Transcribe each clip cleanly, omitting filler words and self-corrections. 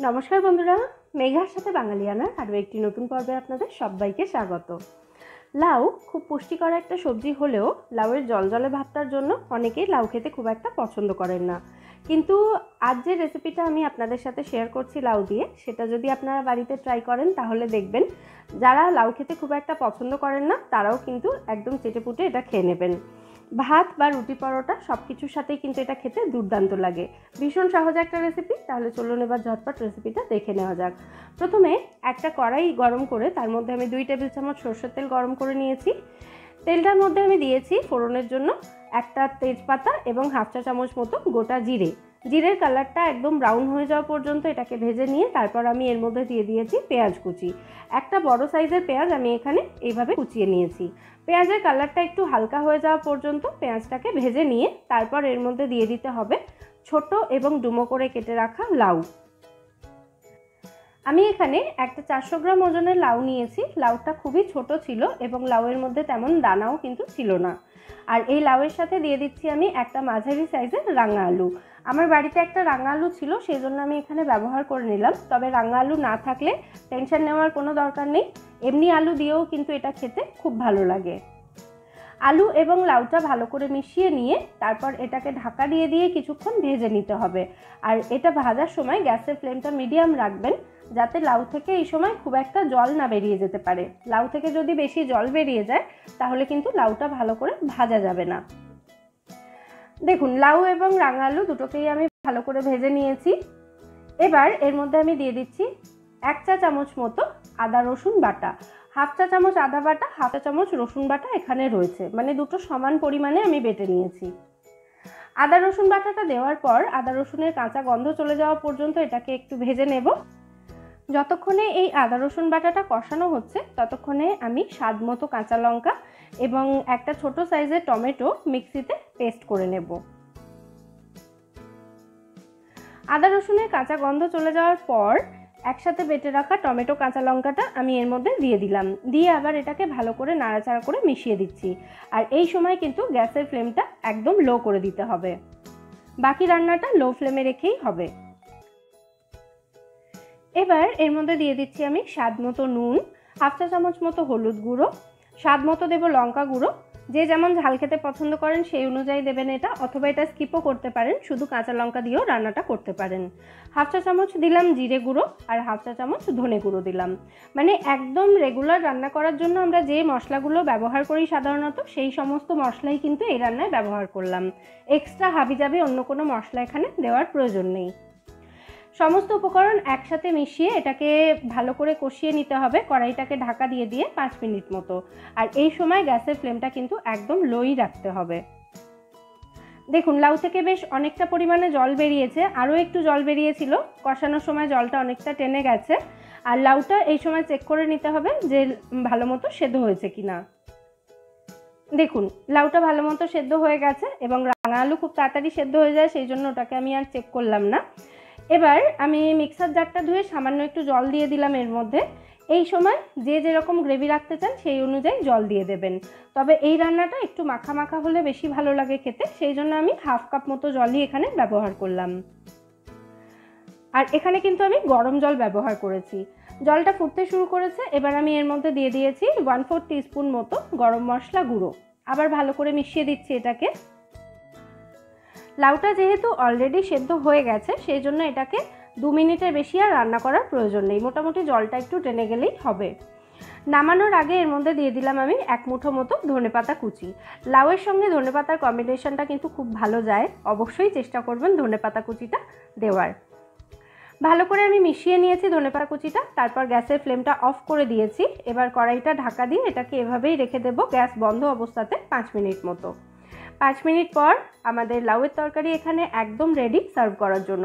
নমস্কার বন্ধুরা, মেঘার সাথে বাঙালিয়ানার আরও একটি নতুন পর্বে আপনাদের সবাইকে স্বাগত। লাউ খুব পুষ্টিকর একটা সবজি হলেও লাউয়ের জলজলে ভাবটার জন্য অনেকেই লাউ খেতে খুব একটা পছন্দ করেন না। কিন্তু আজ যে রেসিপিটা আমি আপনাদের সাথে শেয়ার করছি লাউ দিয়ে, সেটা যদি আপনারা বাড়িতে ট্রাই করেন তাহলে দেখবেন যারা লাউ খেতে খুব একটা পছন্দ করেন না তারাও কিন্তু একদম চেটেপুটে এটা খেয়ে নেবেন। ভাত বা রুটি পরোটা সব কিছুর সাথেই কিন্তু এটা খেতে দুর্দান্ত লাগে। ভীষণ সহজ একটা রেসিপি। তাহলে চলুন এবার ঝটপট রেসিপিটা দেখে নেওয়া যাক। প্রথমে একটা কড়াই গরম করে তার মধ্যে আমি 2 টেবিল চামচ সরষের তেল গরম করে নিয়েছি। তেলটার মধ্যে আমি দিয়েছি ফোড়নের জন্য একটা তেজপাতা এবং হাফ চা চামচ মতো গোটা জিরে। জিরের কালারটা একদম ব্রাউন হয়ে যাওয়া পর্যন্ত এটাকে ভেজে নিয়ে তারপর আমি এর মধ্যে দিয়ে দিয়েছি পেঁয়াজ কুচি। একটা বড় সাইজের পেঁয়াজ আমি এখানে এইভাবে কুচিয়ে নিয়েছি। পেঁয়াজের কালারটা একটু হালকা হয়ে যাওয়া পর্যন্ত পেঁয়াজটাকে ভেজে নিয়ে তারপর এর মধ্যে দিয়ে দিতে হবে ছোট এবং ডুমো করে কেটে রাখা লাউ। আমি এখানে একটা 400 গ্রাম ওজনের লাউ নিয়েছি। লাউটা খুবই ছোট ছিল এবং লাউয়ের মধ্যে তেমন দানাও কিন্তু ছিল না। আর এই লাউয়ের সাথে দিয়ে দিচ্ছি আমি একটা মাঝারি সাইজের রাঙা আলু। আমার বাড়িতে একটা রাঙা আলু ছিল, সেই জন্য আমি এখানে ব্যবহার করে নিলাম। তবে রাঙা আলু না থাকলে টেনশন নেওয়ার কোনো দরকার নেই, এমনি আলু দিয়েও কিন্তু এটা খেতে খুব ভালো লাগে। আলু এবং লাউটা ভালো করে মিশিয়ে নিয়ে তারপর এটাকে ঢাকা দিয়ে দিয়ে কিছুক্ষণ ভেজে নিতে হবে। আর এটা ভাজার সময় গ্যাসের ফ্লেমটা মিডিয়াম রাখবেন, যাতে লাউ থেকে এই সময় খুব একটা জল না বেরিয়ে যেতে পারে। লাউ থেকে যদি বেশি জল বেরিয়ে যায় তাহলে কিন্তু লাউটা ভালো করে ভাজা যাবে না। দেখুন, লাউ এবং রাঙা আলু দুটোকেই আমি ভালো করে ভেজে নিয়েছি। এবার এর মধ্যে আমি দিয়ে দিচ্ছি 1 চা চামচ মতো আদা রসুন বাটা। হাফ চা চামচ আদা বাটা, হাফ চা চামচ রসুন বাটা এখানে রয়েছে, মানে দুটো সমান পরিমাণে আমি বেটে নিয়েছি। আদা রসুন বাটাটা দেওয়ার পর আদা রসুনের কাঁচা গন্ধ চলে যাওয়া পর্যন্ত এটাকে একটু ভেজে নেব। যতক্ষণে এই আদা রসুন বাটাটা কষানো হচ্ছে ততক্ষণে আমি স্বাদ মতো কাঁচা লঙ্কা এবং একটা ছোট সাইজের টমেটো মিক্সিতে পেস্ট করে নেব। আদা রসুনের কাঁচা গন্ধ চলে যাওয়ার পর একসাথে বেটে রাখা টমেটো কাঁচা লঙ্কাটা আমি এর মধ্যে দিয়ে দিলাম। দিয়ে আবার এটাকে ভালো করে নাড়াচাড়া করে মিশিয়ে দিচ্ছি। আর এই সময় কিন্তু গ্যাসের ফ্লেমটা একদম লো করে দিতে হবে। বাকি রান্নাটা লো ফ্লেমে রেখেই হবে। এবার এর মধ্যে দিয়ে দিচ্ছি আমি স্বাদ মতো নুন, হাফ চা চামচ মতো হলুদ গুঁড়ো, স্বাদ মতো দেবো লঙ্কা গুঁড়ো। যে যেমন ঝাল খেতে পছন্দ করেন সেই অনুযায়ী দেবেন এটা, অথবা এটা স্কিপও করতে পারেন, শুধু কাঁচা লঙ্কা দিয়েও রান্নাটা করতে পারেন। হাফ চা চামচ দিলাম জিরে গুঁড়ো আর হাফ চা চামচ ধনে গুঁড়ো দিলাম। মানে একদম রেগুলার রান্না করার জন্য আমরা যে মশলাগুলো ব্যবহার করি সাধারণত সেই সমস্ত মশলাই কিন্তু এই রান্নায় ব্যবহার করলাম। এক্সট্রা হাবিজাবি অন্য কোনো মশলা এখানে দেওয়ার প্রয়োজন নেই। সমস্ত উপকরণ একসাথে মিশিয়ে এটাকে ভালো করে কষিয়ে নিতে হবে কড়াইটাকে ঢাকা দিয়ে দিয়ে 5 মিনিট মতো। আর এই সময় গ্যাসের ফ্লেমটা কিন্তু একদম লোই রাখতে হবে। দেখুন, লাউ থেকে বেশ অনেকটা পরিমাণে জল বেরিয়েছে, আরও একটু জল বেরিয়েছিল। কষানোর সময় জলটা অনেকটা টেনে গেছে। আর লাউটা এই সময় চেক করে নিতে হবে যে ভালো মতো সেদ্ধ হয়েছে কিনা। দেখুন, লাউটা ভালো মতো সেদ্ধ হয়ে গেছে এবং রাঙা আলু খুব তাড়াতাড়ি সেদ্ধ হয়ে যায়, সেই জন্য ওটাকে আমি আর চেক করলাম না। এবার আমি মিক্সার জারটা ধুয়ে সামান্য একটু জল দিয়ে দিলাম এর মধ্যে। এই সময় যে যেরকম গ্রেভি রাখতে চান সেই অনুযায়ী জল দিয়ে দেবেন। তবে এই রান্নাটা একটু মাখা মাখা হলে বেশি ভালো লাগে খেতে, সেই জন্য আমি হাফ কাপ মতো জলই এখানে ব্যবহার করলাম। আর এখানে কিন্তু আমি গরম জল ব্যবহার করেছি। জলটা ফুটতে শুরু করেছে, এবার আমি এর মধ্যে দিয়ে দিয়েছি 1/4 টিস্পুন মতো গরম মশলা গুঁড়ো। আবার ভালো করে মিশিয়ে দিচ্ছি এটাকে। লাউটা যেহেতু অলরেডি সেদ্ধ হয়ে গেছে সেই জন্য এটাকে 2 মিনিটের বেশি আর রান্না করার প্রয়োজন নেই, মোটামুটি জলটা একটু টেনে গেলেই হবে। নামানোর আগে এর মধ্যে দিয়ে দিলাম আমি 1 মুঠো মতো ধনেপাতা কুচি। লাউয়ের সঙ্গে ধনেপাতার কম্বিনেশনটা কিন্তু খুব ভালো যায়, অবশ্যই চেষ্টা করবেন ধনেপাতা কুচিটা দেওয়ার। ভালো করে আমি মিশিয়ে নিয়েছি ধনেপাতা কুচিটা, তারপর গ্যাসের ফ্লেমটা অফ করে দিয়েছি। এবার কড়াইটা ঢাকা দিয়ে এটাকে এভাবেই রেখে দেবো গ্যাস বন্ধ অবস্থাতে 5 মিনিট মতো। 5 মিনিট পর আমাদের লাউয়ের তরকারি এখানে একদম রেডি সার্ভ করার জন্য।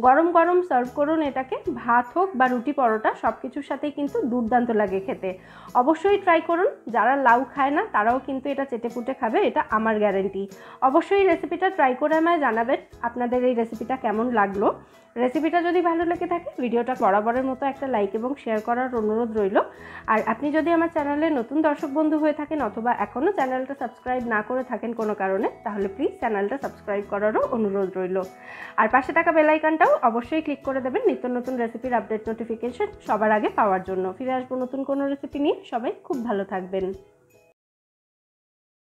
গরম গরম সার্ভ করুন এটাকে, ভাত হোক বা রুটি পরোটা সব কিছুর সাথেই কিন্তু দুর্দান্ত লাগে খেতে। অবশ্যই ট্রাই করুন। যারা লাউ খায় না তারাও কিন্তু এটা চেটেপুটে খাবে, এটা আমার গ্যারেন্টি। অবশ্যই রেসিপিটা ট্রাই করে আমায় জানাবেন আপনাদের এই রেসিপিটা কেমন লাগলো। রেসিপিটা যদি ভালো লেগে থাকে ভিডিওটা বরাবরের মতো একটা লাইক এবং শেয়ার করার অনুরোধ রইল। আর আপনি যদি আমার চ্যানেলে নতুন দর্শক বন্ধু হয়ে থাকেন অথবা এখনও চ্যানেলটা সাবস্ক্রাইব না করে থাকেন কোনো কারণে, তাহলে প্লিজ চ্যানেলটা সাবস্ক্রাইব করারও অনুরোধ রইল। আর পাশে থাকা বেল আইকনটাও অবশ্যই ক্লিক করে দেবেন নিত্য নতুন রেসিপির আপডেট নোটিফিকেশন সবার আগে পাওয়ার জন্য। ফিরে আসবো নতুন কোনো রেসিপি নিয়ে। সবাই খুব ভালো থাকবেন।